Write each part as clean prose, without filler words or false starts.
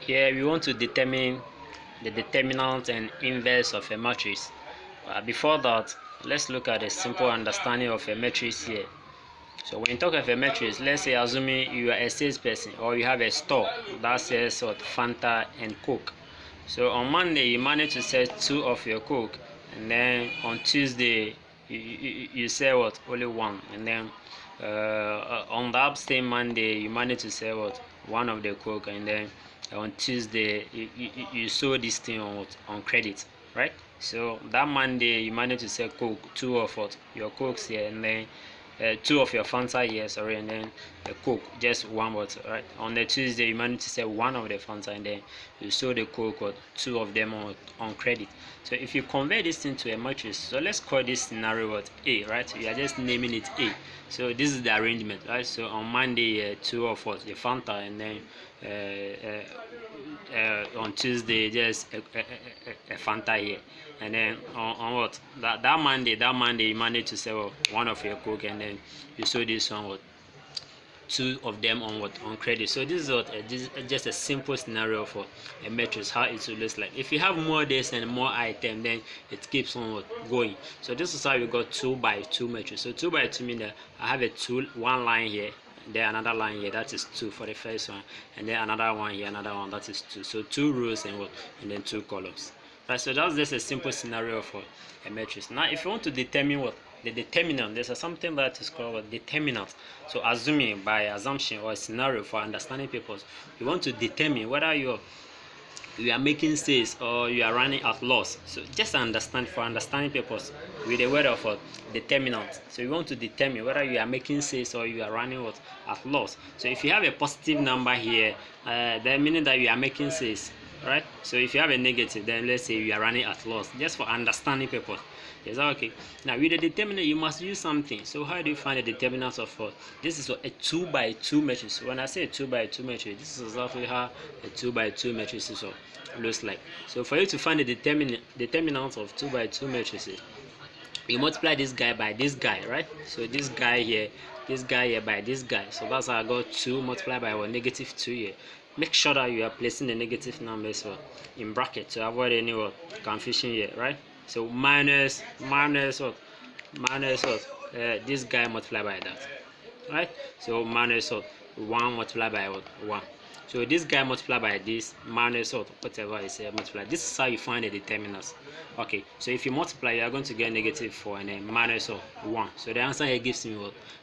Here we want to determine the determinant and inverse of a matrix. Before that, let's look at a simple understanding of a matrix here. So when you talk of a matrix, let's say assuming you are a salesperson or you have a store that sells Fanta and Coke. So on Monday you manage to sell 2 of your Coke, and then on Tuesday you sell only 1, and then on that same Monday you manage to sell 1 of the Coke, and then on Tuesday you sold this thing on credit, right? So that Monday you manage to sell Coke, 2 of your Cokes here, and then 2 of your Fanta here, sorry, and then a Coke, just 1 bottle, right? On the Tuesday you manage to sell 1 of the Fanta, and then you sold the Coke 2 of them on credit. So if you convert this into a matrix, so let's call this scenario A, right? You are just naming it A. So this is the arrangement, right? So on Monday 2 of the Fanta, and then on Tuesday just a Fanta here, and then on that Monday you manage to sell 1 of your Coke, and then you sold this one 2 of them on credit. So this is just a simple scenario for a matrix, how it will look like. If you have more days and more items, then it keeps on going. So this is how we got 2 by 2 matrix. So 2 by 2 means that I have one line here, then another line here, that is 2 for the first one, and then another one here, another one, that is 2. So 2 rows and then 2 columns. Right, so that's just a simple scenario for a matrix. Now if you want to determine the determinant, there's something that is called determinant. So assuming, by assumption or a scenario for understanding purpose, you want to determine whether you are making sales or you are running at loss. So just understand, for understanding purpose, with the word of determinant. So you want to determine whether you are making sales or you are running at loss. So if you have a positive number here, then meaning that you are making sales, right? So if you have a negative, then let's say you are running at loss, just for understanding purpose. Is that okay? Now with the determinant you must use something. So how do you find the determinant of this is a 2 by 2 matrix. When I say a 2 by 2 matrix, this is exactly how a 2 by 2 matrix looks like. So for you to find the determinant of 2 by 2 matrices, you multiply this guy by this guy, right? So this guy here by this guy. So that's how I got 2 multiplied by negative 2 here. Make sure that you are placing the negative numbers in bracket to avoid any confusion here, right? So minus this guy multiplied by that, right? So minus 1 multiplied by 1. So this guy multiplied by this minus whatever is multiplied. This is how you find the determinants. Okay, so if you multiply, you are going to get negative 4 and then minus 1. So the answer here gives me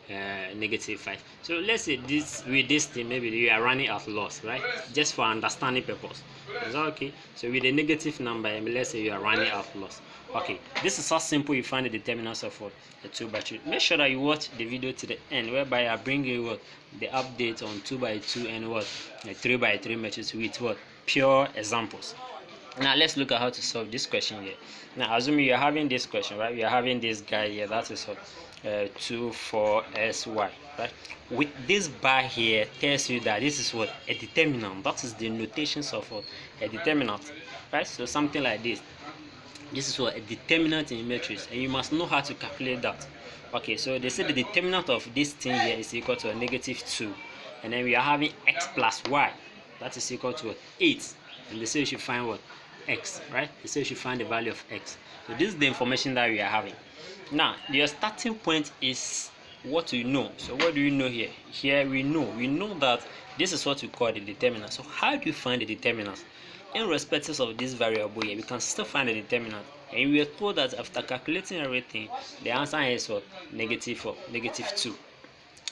negative 5. So let's say with this thing, maybe you are running at loss, right? Just for understanding purpose. Is that okay? So with a negative number, let's say you are running at loss. Okay, this is how simple you find the determinants of a 2 by 2. Make sure that you watch the video to the end, whereby I bring you the update on 2 by 2 and a 3 by 3 matrix with pure examples. Now let's look at how to solve this question here. Now assuming you are having this question, right? You are having this guy here, that is 2 4 sy, right? With this bar here tells you that this is a determinant. That is the notations of a determinant, right? So something like this. This is a determinant in matrix, and you must know how to calculate that. Okay, so they say the determinant of this thing here is equal to a negative 2, and then we are having x plus y, that is equal to 8, and they say you should find x, right? They say you should find the value of x. So this is the information that we are having. Now your starting point is what you know. So what do you know here? Here we know that this is what we call the determinant. So how do you find the determinant? In respect of this variable here, we can still find the determinant, and we are told that after calculating everything, the answer is negative 2.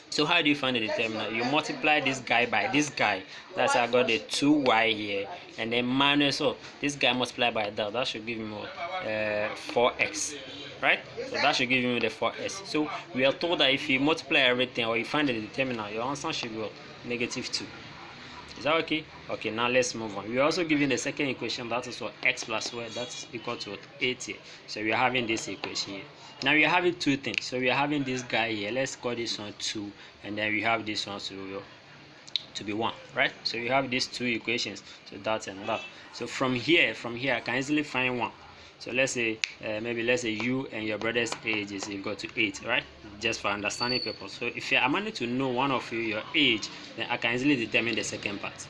So how do you find the determinant? You multiply this guy by this guy. That's how I got the 2y here, and then minus this guy multiplied by that. That should give me 4x, right? So that should give me the 4s. So we are told that if you multiply everything or you find the determinant, your answer should be negative 2. Is that okay? Okay, now let's move on. We are also given the second equation, that is x plus y, that's equal to 8 here. So we are having this equation here. Now we are having two things. So we are having this guy here. Let's call this one 2, and then we have this one to be 1, right? So we have these two equations, so that and that. So from here I can easily find 1. So let's say let's say you and your brother's age is equal to 8, right? Just for understanding purpose. So if I manage to know one of you your age, then I can easily determine the second part.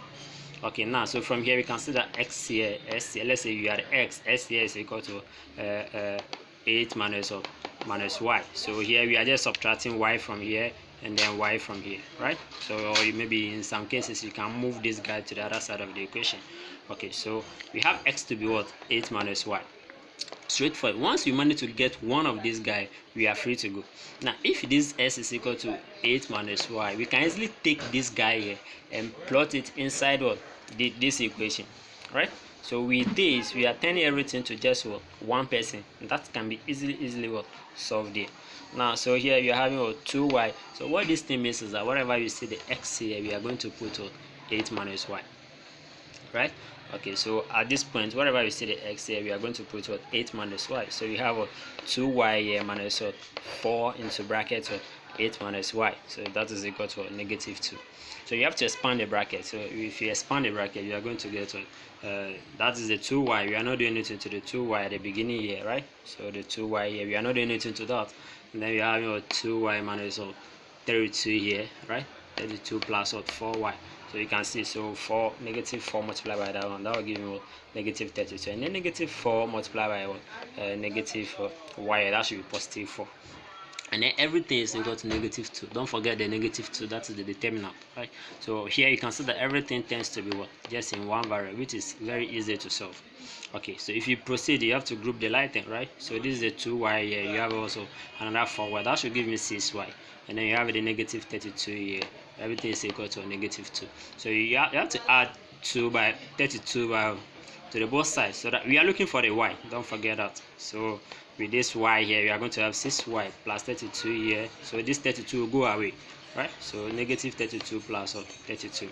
Okay, now so from here we can see that x here, s here, let's say you had x, s here is equal to 8 minus y. So here we are just subtracting y from here and then y from here, right? So or maybe in some cases you can move this guy to the other side of the equation. Okay, so we have x to be what? 8 minus y. Straightforward. Once you manage to get one of these guys, we are free to go. Now if this s is equal to 8 minus y, we can easily take this guy here and plot it inside what? This equation, right? So with this we are turning everything to just what? One person. That can be easily what? Solved there. Now so here you are having what? 2y. So what this thing means is that wherever you see the x here, we are going to put what? 8 minus y, right? Okay, so at this point wherever you see the x here, we are going to put what? 8 minus y. So you have what? 2y here minus what? 4 into bracket what? 8 minus y. So that is equal to what? Negative 2. So you have to expand the bracket. So if you expand the bracket, you are going to get what? That is the 2y. We are not doing anything to the 2y at the beginning here, right? So the 2y here, we are not doing anything to that. And then we have what? 2y minus what? 32 here, right? 32 plus what? 4y. So you can see, so negative 4 multiplied by that one, that will give me negative 32, and then negative 4 multiplied by what? Negative y, that should be positive 4, and then everything is equal to negative 2. Don't forget the negative 2, that is the determinant, right? So here you can see that everything tends to be what? Just in one variable, which is very easy to solve. Okay, so if you proceed, you have to group the lighting, right? So this is the 2y here, you have also another 4y, that should give me 6y, and then you have the negative 32 here. Everything is equal to a negative 2. So you have to add 2 by 32 by to the both sides, so that we are looking for the y. Don't forget that. So with this y here, we are going to have 6y plus 32 here. So this 32 will go away, right? So negative 32 plus 32.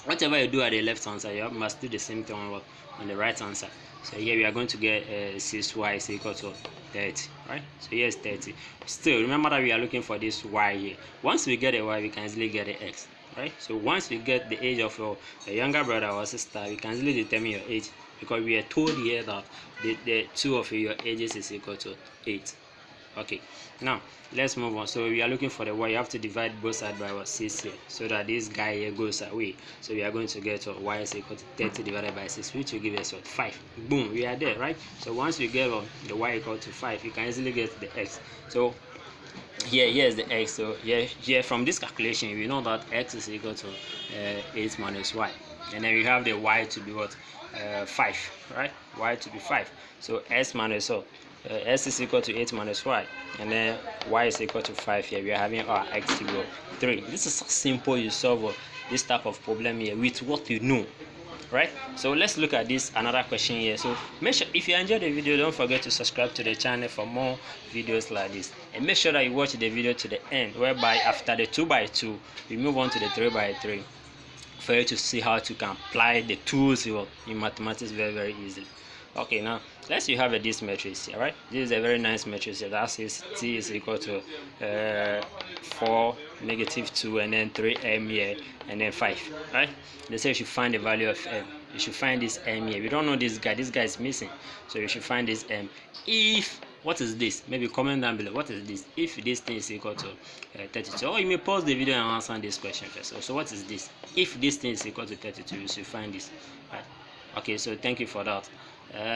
Whatever you do at the left hand side, you must do the same thing on the right hand side. So here we are going to get 6y is equal to 30, right? So here is 30. Still, remember that we are looking for this y here. Once we get a y, we can easily get the x, right? So once we get the age of your younger brother or sister, we can easily determine your age, because we are told here that the two of your ages is equal to 8. Okay, now let's move on. So we are looking for the y. You have to divide both sides by what? 6 here, so that this guy here goes away. So we are going to get what? Y is equal to 30 divided by 6, which will give us what? 5. Boom, we are there, right? So once we get the y equal to 5, you can easily get the x. So here is the x. So here from this calculation, we know that x is equal to 8 minus y, and then we have the y to be what? 5, right? Y to be 5. So s minus s is equal to 8 minus y, and then y is equal to 5 here. We are having our x to be 3. This is so simple. You solve this type of problem here with what you know, right? So let's look at this another question here. So make sure, if you enjoyed the video, don't forget to subscribe to the channel for more videos like this, and make sure that you watch the video to the end, whereby after the 2x2 we move on to the 3x3 for you to see how to can apply the tools in mathematics very easily. Okay, now let's you have this matrix here, right? This is a very nice matrix here. That says t is equal to 4, negative 2, and then 3m here, and then 5, right? They say you should find the value of m. You should find this m here. We don't know this guy. This guy is missing, so you should find this m. If what is this? Maybe comment down below. What is this? If this thing is equal to 32, or you may pause the video and answer this question first. So what is this? If this thing is equal to 32, you should find this, right? Okay, so thank you for that.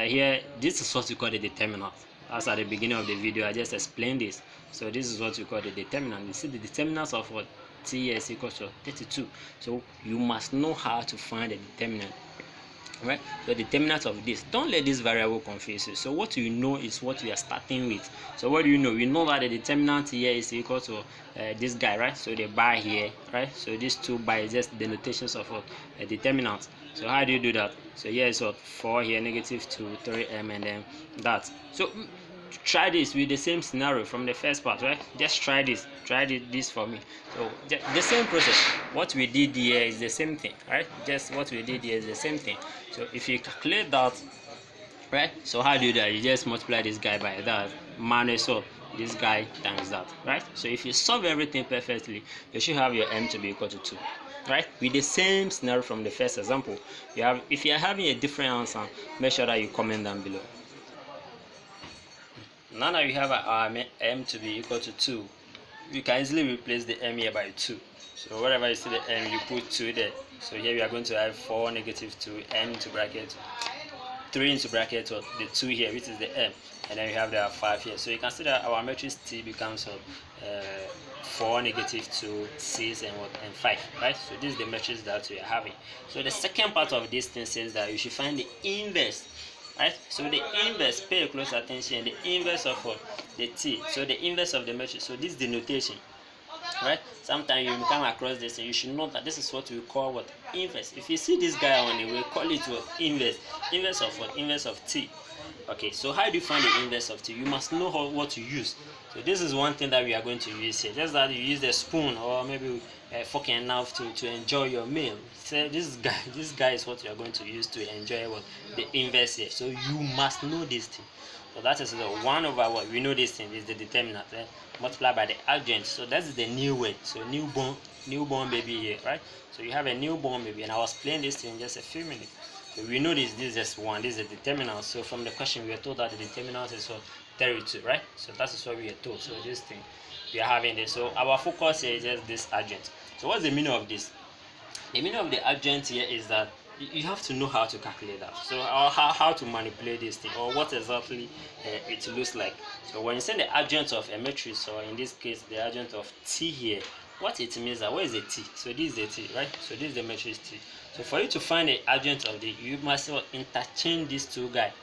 Here, this is what we call the determinant. As at the beginning of the video, I just explained this. So this is what we call the determinant. You see the determinants of what? T is equal to 32. So you must know how to find the determinant, right? The determinant of this. Don't let this variable confuse you. So what you know is what we are starting with. So what do you know? We know that the determinant here is equal to this guy, right? So the bar here, right? So these two bar is just the notations of a determinant. So how do you do that? So here is what? 4 here, negative 2, 3m, and then that. So try this with the same scenario from the first part, right? Just try this. Try this for me. So the same process. What we did here is the same thing, right? Just what we did here is the same thing. So if you calculate that, right? So how do you do that? You just multiply this guy by that minus this guy times that, right? So if you solve everything perfectly, you should have your m to be equal to 2, right? With the same scenario from the first example. If you are having a different answer, make sure that you comment down below. Now that we have our m to be equal to 2, we can easily replace the m here by 2. So whatever you see the m, you put 2 there. So here we are going to have 4 negative 2 m into bracket 3 into bracket or the 2 here, which is the m, and then we have the 5 here. So you can see that our matrix T becomes 4 negative 2 6 and 5, right? So this is the matrix that we are having. So the second part of this thing says that you should find the inverse, right? So the inverse, pay close attention, the inverse of what? The T. So the inverse of the matrix. So this is the notation, right? Sometimes you come across this and you should know that this is what we call what? Inverse. If you see this guy on it, we call it what? Inverse. Inverse of what? Inverse of T. Okay, so how do you find the inverse of T? You must know what to use. So this is one thing that we are going to use here. Just that you use the spoon or maybe a fork and knife to enjoy your meal. So this guy is what you are going to use to enjoy what? The inverse here. So you must know this thing. So that is the 1 over what? We know this thing is the determinant, right? Multiplied by the adjoint. So that's the new word. So newborn baby here, right? So you have a newborn baby, and I was playing this thing in just a few minutes. So we know this is just 1, this is the determinant. So from the question we are told that the determinant is what? 32, right? So that is what we are told. So this thing we are having this. So our focus here is just this adjoint. So what's the meaning of this? The meaning of the adjoint here is that you have to know how to calculate that. So how to manipulate this thing, or what exactly it looks like. So when you say the adjoint of a matrix, or in this case the adjoint of T here, what it means that where is the T? So this is the T, right? So this is the matrix T. So for you to find the adjoint of the, you must interchange these two guys,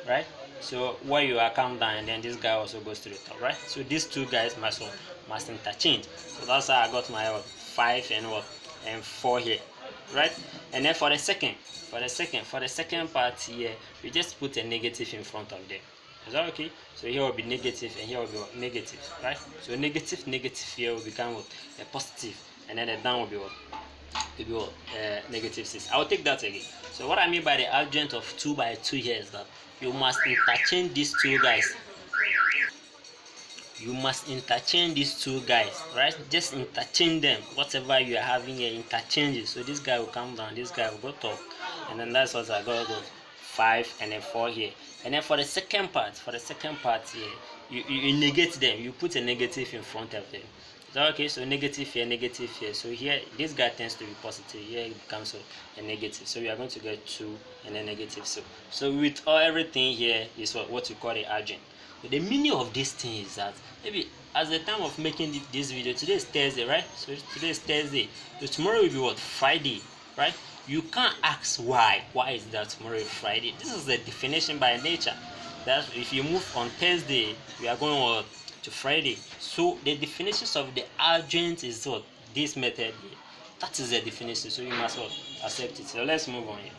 right? So where you are come down, and then this guy also goes to the top, right? So these two guys must interchange. So that's how I got my 5 and 4 here, right? And then for the second part here, we just put a negative in front of them. Is that okay? So here will be negative and here will be what? Negative, right? So negative here will become what? A positive, and then the down will be what? Will be what? Negative 6. I'll take that again. So what I mean by the adjoint of 2 by 2 here is that you must interchange these two guys. You must interchange these two guys, right? Just interchange them. Whatever you are having here, interchange it. So this guy will come down, this guy will go top, and then that's what I got 5 and then 4 here. And then for the second part here, you negate them. You put a negative in front of them. So okay, so negative here. So here this guy tends to be positive. Here it becomes a negative. So we are going to get 2 and then negative. So with everything here is what you call the adjoint. So the meaning of this thing is that maybe at the time of making this video, today is Thursday, right? So today is Thursday. So tomorrow will be what? Friday, right? You can't ask why. Why is that tomorrow is Friday? This is the definition by nature. That if you move on Thursday, we are going to Friday. So the definitions of the adjoint is what? This method here. That is the definition. So you must accept it. So let's move on here.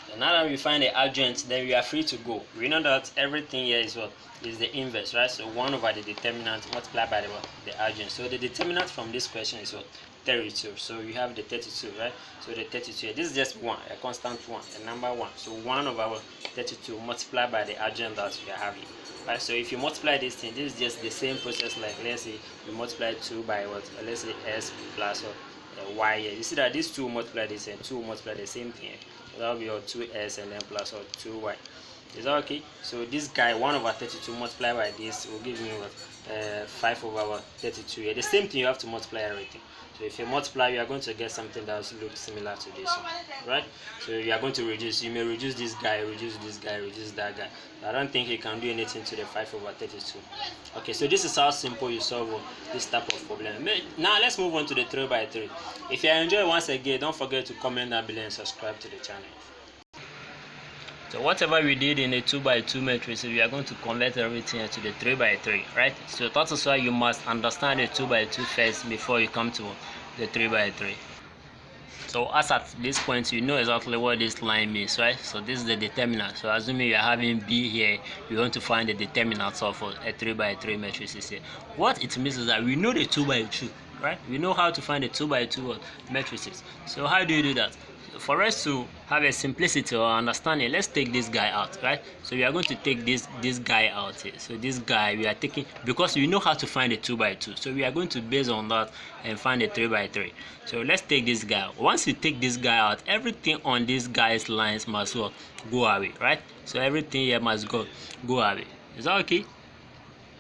So now that we find the adjoint, then we are free to go. We know that everything here is what? Is the inverse, right? So 1 over the determinant multiplied by the what? The adjoint. So the determinant from this question is what? 32. So you have the 32, right? So the 32 this is just 1, a constant 1, a number 1. So 1 over 32 multiplied by the adjoint that we are having, right? So if you multiply this thing, this is just the same process. Like let's say you multiply 2 by what? Let's say s plus y here. You see that these 2 multiply this and 2 multiply the same thing. So that will be your 2s and then plus 2y. Is that okay? So this guy 1 over 32 multiplied by this will give me what? 5 over 32 here. The same thing, you have to multiply everything. So if you multiply, you are going to get something that looks similar to this one, right? So you are going to reduce. You may reduce this guy, reduce this guy, reduce that guy. I don't think you can do anything to the 5 over 32. Okay, so this is how simple you solve this type of problem. Now let's move on to the 3 by 3. If you enjoy, once again, don't forget to comment down below and subscribe to the channel. So whatever we did in the 2 by 2 matrix, we are going to convert everything to the 3 by 3, right? So that is why you must understand the 2 by 2 first before you come to the 3 by 3. So as at this point, you know exactly what this line means, right? So this is the determinant. So assuming you are having B here, we want to find the determinant of a 3 by 3 matrix here. What it means is that we know the 2 by 2, right? We know how to find the 2 by 2 matrices. So how do you do that? For us to have a simplicity or understanding, let's take this guy out, right? So we are going to take this guy out here. So this guy we are taking because we know how to find the 2 by 2. So we are going to base on that and find the 3 by 3. So let's take this guy out. Once you take this guy out, everything on this guy's lines must go away, right? So everything here must go away. Is that okay?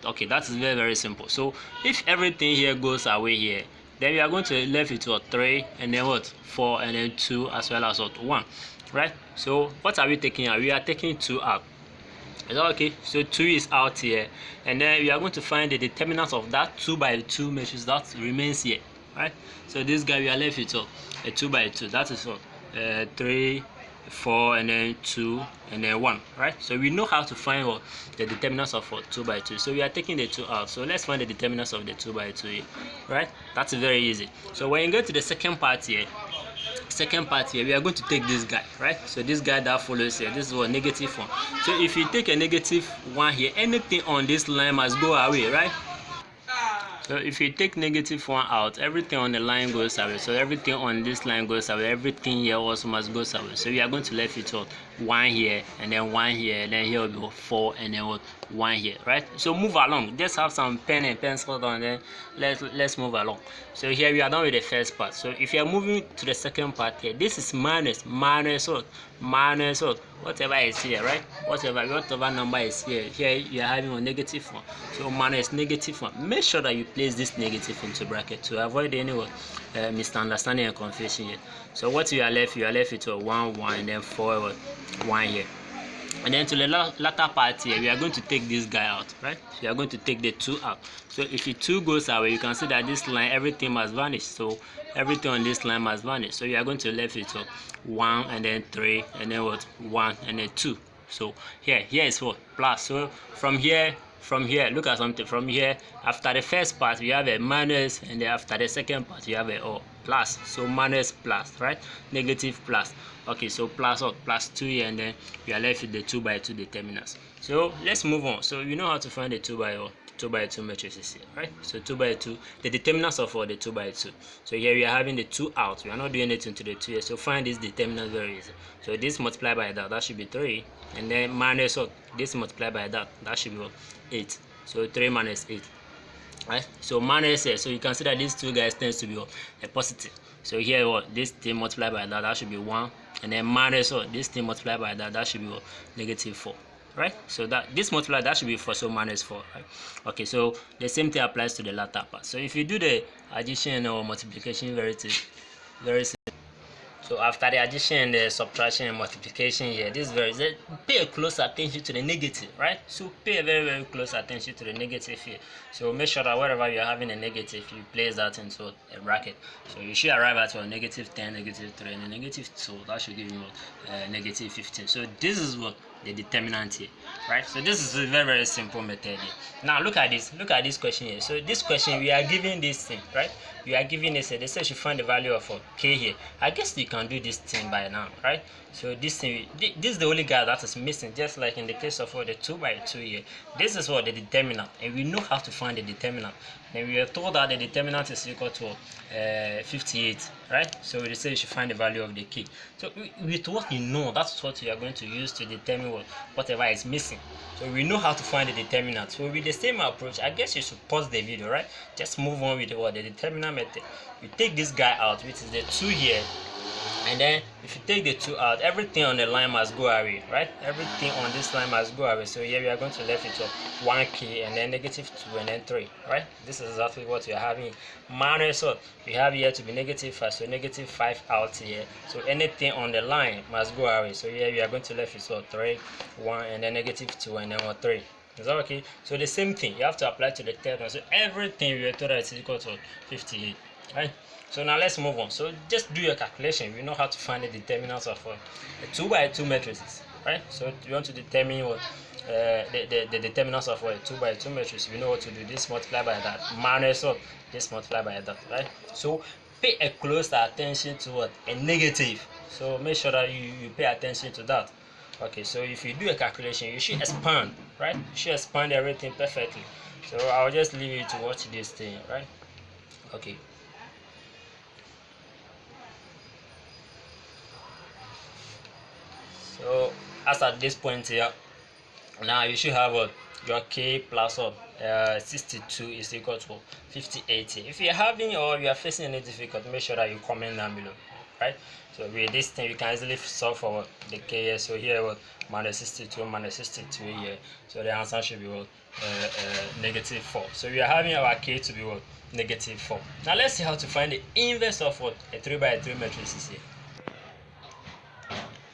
Okay, that is very simple. So if everything here goes away here, Then we are going to left with what 3 and then what 4 and then 2 as well as what 1, right? So what are we taking out? We are taking 2 out. Is that okay? So 2 is out here, and then we are going to find the determinant of that 2 by 2 matrix that remains here, right? So this guy we are left with a 2 by 2. That is what 3, 4 and then 2 and then 1, right? So we know how to find what the determinants of what 2 by 2. So we are taking the 2 out. So let's find the determinants of the 2 by 2 here, right? That's very easy. So when you go to the second part here, we are going to take this guy, right? So this guy that follows here, this is what -1. So if you take a -1 here, anything on this line must go away, right? So if you take -1 out, everything on the line goes away. So everything on this line goes away. Everything here also must go away. So we are going to left with what 1 here, and then 1 here, and then here will be 4, and then what 1 here, right? So move along. Just have some pen and pencil on, then let's move along. So here we are done with the first part. So if you are moving to the second part here, this is minus what whatever is here, right? Whatever number is here. Here you are having a -1. So minus -1. Make sure that you place this negative into bracket to avoid any misunderstanding and confusion here. So what you are left with 1, 1, and then 4, 1 here. And then to the latter part here, we are going to take this guy out, right? So we are going to take the 2 out. So if the 2 goes away, you can see that this line, everything must vanish. So everything on this line must vanish. So you are going to left with 1 and then 3 and then what 1 and then 2. So here is what plus. So from here, look at something. From here, after the first part, we have a minus, and then after the second part, you have a plus. So minus plus, right? Negative plus. Okay, so plus what? Plus 2 here, and then we are left with the 2 by 2 determinants. So let's move on. So you know how to find the 2 by 2 matrices here, right? So 2 by 2, the determinants of the 2 by 2. So here we are having the 2 out. We are not doing anything to the 2 here. So find this determinant very easy. So this multiplied by that should be 3, and then minus what? This multiplied by that should be what? 8. So 3 minus 8, right? So minus here. So you can see that these two guys tends to be a positive. So here what? This thing multiplied by that should be 1, and then minus what? This thing multiplied by that should be what? -4. Right? So that this multiplier that should be 4, so -4, right? Okay, so the same thing applies to the latter part. So if you do the addition or multiplication very simple. So after the addition, the subtraction and multiplication here, this very pay close attention to the negative, right? So pay a very close attention to the negative here. So make sure that wherever you are having a negative, you place that into a bracket. So you should arrive at -10, -3, and -2. That should give you -15. So this is what the determinant here, right? So this is a very simple method here. Now look at this question here. So this question, we are given this thing, right? We are giving this, they say you find the value of k here. I guess you can do this thing by now, right? So this thing, this is the only guy that is missing, just like in the case of the 2 by 2 here. This is what the determinant, and we know how to find the determinant. Then we are told that the determinant is equal to 58, right? So they say you should find the value of the k. So with what you know, that's what you are going to use to determine whatever is missing. So we know how to find the determinant. So with the same approach, I guess you should pause the video, right? Just move on with the determinant method. You take this guy out, which is the 2 here, and then if you take the 2 out, everything on the line must go away, right? Everything on this line must go away. So here we are going to left it 1k, and then -2, and then 3, right? This is exactly what you are having. Minus what we have here to be -5, so -5 out here. So anything on the line must go away. So here we are going to left it 3, 1, and then -2, and then 3. Is that okay? So the same thing you have to apply to the third one. So everything we are told that is equal to 58, right? So now let's move on. So just do your calculation. We know how to find the determinants of a 2 by 2 matrices, right? So you want to determine what the determinants of a 2 by 2 matrix. We know what to do. This multiply by that minus what this multiply by that, right? So pay a close attention to what a negative. So make sure that you pay attention to that. Okay, so if you do a calculation, you should expand, right? You should expand everything perfectly. So I'll just leave you to watch this thing, right? Okay. So as at this point here, now you should have your k plus 62 is equal to 58. If you're having or you are facing any difficulty, make sure that you comment down below. right? So with this thing, you can easily solve for the k here. So here, what, minus 62 minus 62 here. So the answer should be what, negative 4. So we are having our k to be what, negative 4. Now let's see how to find the inverse of what, a 3 by 3 matrix is here.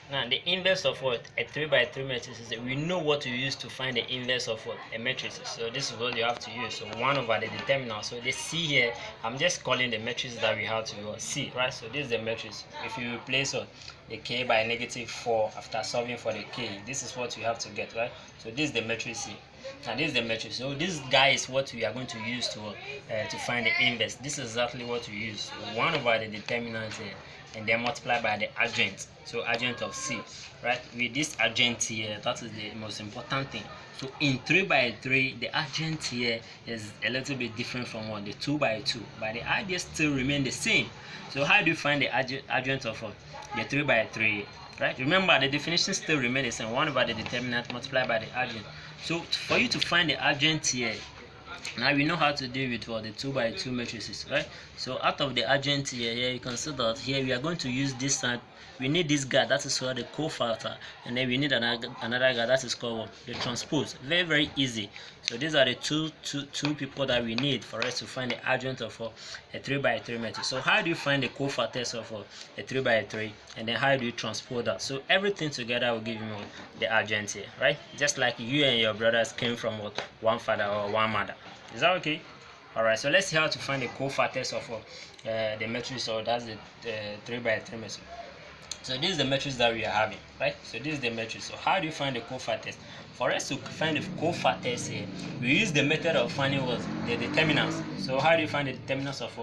Now the inverse of what, a 3 by 3 matrix is, we know what to use to find the inverse of what, a matrix. So this is what you have to use. So 1 over the determinant. So the C here, I'm just calling the matrix that we have to see, right? So this is the matrix. If you replace the k by negative 4 after solving for the k, this is what you have to get, right? So this is the matrix C. And this is the matrix. So this guy is what we are going to use to find the inverse. This is exactly what we use. So 1 over the determinant here, and then multiply by the adjoint. So adjoint of C, right? With this adjoint here, that is the most important thing. So in 3 by 3, the adjoint here is a little bit different from the 2 by 2, but the idea still remain the same. So how do you find the adjoint of the 3 by 3? Right? Remember, the definition still remains the same. 1 over the determinant multiplied by the adjoint. So for you to find the adjoint here, now we know how to deal with the 2 by 2 matrices, right? So out of the adjoint here, you can see that here we are going to use this side. We need this guy, that is called the cofactor, and then we need another guy, that is called the transpose. Very, very easy. So these are the two people that we need for us to find the adjoint of a 3 by 3 matrix. So how do you find the cofactors of a 3 by 3, and then how do you transpose that? So everything together will give you the adjoint here, right? Just like you and your brothers came from one father or one mother. Is that okay? Alright, so let's see how to find the cofactors of the matrix, or that's the 3 by 3 matrix. So this is the matrix that we are having, right? So this is the matrix. So how do you find the cofactors? For us to find the cofactors here, we use the method of finding the determinants. So how do you find the determinants of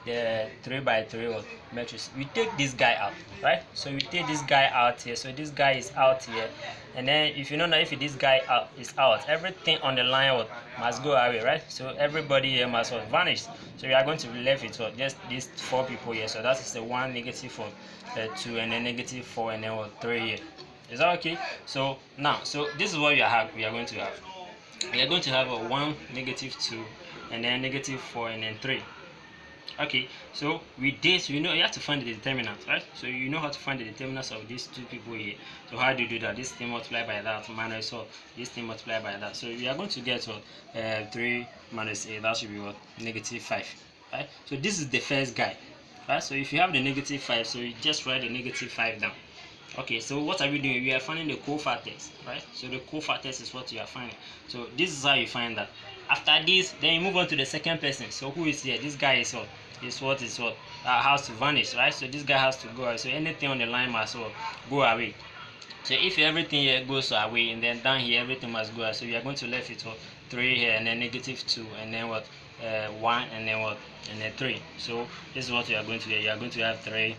the 3 by 3 matrix? We take this guy out, right? So we take this guy out here. So this guy is out here, and then if you know that if this guy is out, everything on the line must go away, right? So everybody here must vanish. So we are going to be left with just these 4 people here. So that is the 1, negative 4, 2, and then negative 4, and then 3 here. Is that okay? So now, so this is what we are going to have. We are going to have a 1, negative 2, and then negative 4, and then 3. Okay, so with this, you know you have to find the determinant, right? So you know how to find the determinants of these 2 people here. So how do you do that? This thing multiplied by that minus this thing multiplied by that. So we are going to get 3 minus 8. That should be negative 5, right? So this is the first guy, right? So if you have the negative 5, so you just write the negative 5 down. Okay, so what are we doing? We are finding the cofactors, right? So the cofactors is what you are finding. So this is how you find that. After this, then you move on to the second person. So who is here? This guy is what has to vanish, right? So this guy has to go away. So anything on the line must go away. So if everything here goes away, and then down here everything must go away. So we are going to left with 3 here, and then negative 2, and then 1, and then and then 3. So this is what you are going to get. You are going to have 3,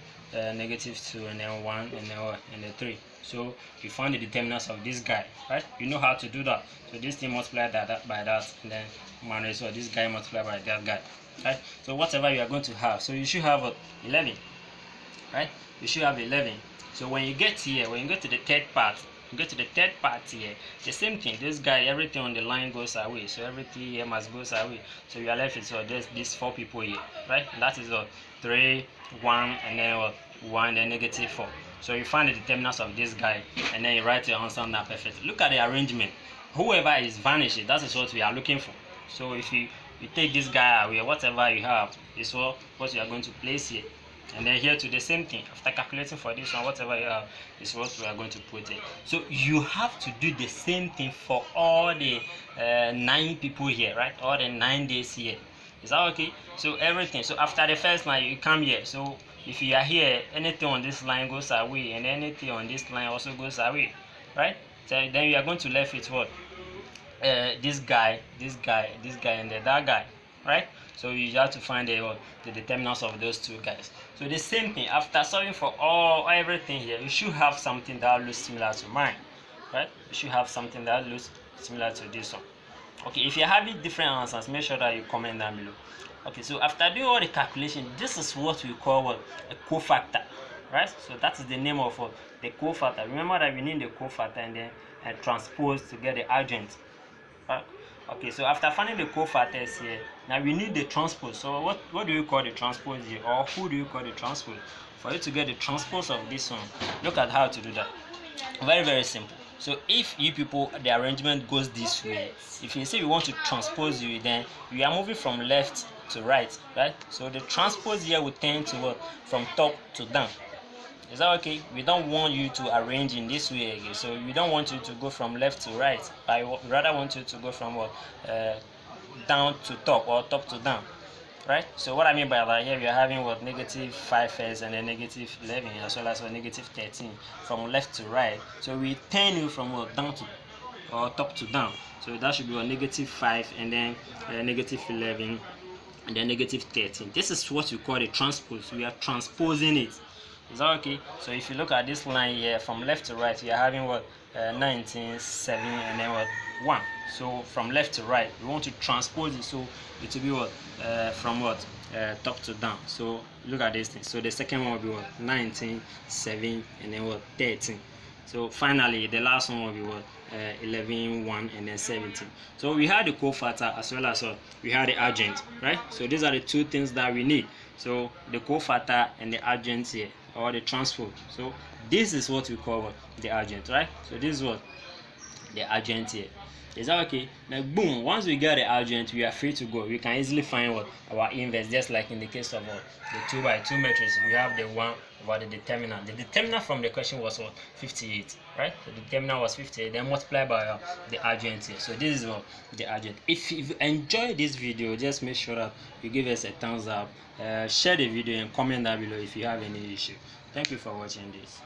negative 2, and then 1, and then 3. So you find the determinants of this guy, right? You know how to do that. So this thing multiplied by that, and then minus this guy multiplied by that guy, right? So whatever you are going to have, so you should have 11, right? You should have 11. So when you get here, when you go to the third part, here, the same thing. This guy, everything on the line goes away. So everything here must go away. So you are left with these 4 people here, right? And that is 3, 1, and then 1, then negative 4. So you find the determinants of this guy, and then you write your answer now perfect. Look at the arrangement. Whoever is vanishing, that is what we are looking for. So if you take this guy away, whatever you have is what you are going to place here. And then here to the same thing. After calculating for this one, whatever you have is what we are going to put in. So you have to do the same thing for all the 9 people here, right? All the 9 days here. Is that okay? So everything. So after the first line, you come here. So if you are here, anything on this line goes away, and anything on this line also goes away, right? So then you are going to left with what? This guy, and that guy, right? So you have to find the determinants of those 2 guys. So the same thing, after solving for everything here, you should have something that looks similar to mine, right? You should have something that looks similar to this one. Okay, if you're having different answers, make sure that you comment down below. Okay, so after doing all the calculation, this is what we call a cofactor, right? So that is the name of the cofactor. Remember that we need the cofactor and then transpose to get the adjoint. Okay, so after finding the cofactors here, now we need the transpose. So what do you call the transpose here, or who do you call the transpose? For you to get the transpose of this one, look at how to do that. Very, very simple. So if you people, the arrangement goes this way, if you say you want to transpose you, then you are moving from left to right, right? So the transpose here will tend to what? From top to down. Is that okay? We don't want you to arrange in this way again. So we don't want you to go from left to right. I rather want you to go from what? Down to top, or top to down. Right? So what I mean by that, here we are having what? Negative 5s and then negative 11, as well as negative 13 from left to right. So we turn you from what? Down to, or top to down. So that should be what? Negative 5 and then negative 11 and then negative 13. This is what we call the transpose. We are transposing it. Is that okay? So if you look at this line here from left to right, you are having what? 19, 7 and then what? 1. So from left to right, we want to transpose it, so it will be what? From what? Top to down. So look at this thing. So the second one will be what? 19, 7 and then what? 13. So finally the last one will be what? 11, 1 and then 17. So we had the cofactor as well as what? We had the adjoint, right? So these are the two things that we need. So the cofactor and the adjoint here, or the transpose. So this is what we call what? The adjoint, right? So this is what? The adjoint here. Is that okay? Now boom, once we get the adjoint, we are free to go. We can easily find what? Our inverse, just like in the case of what? The 2 by 2 matrix. We have the 1 over the determinant. The determinant from the question was what? 58, right? The determinant was 58, then multiply by the adjoint here. So this is what? The adjoint. If you enjoyed this video, just make sure that you give us a thumbs up, share the video and comment down below if you have any issue. Thank you for watching this.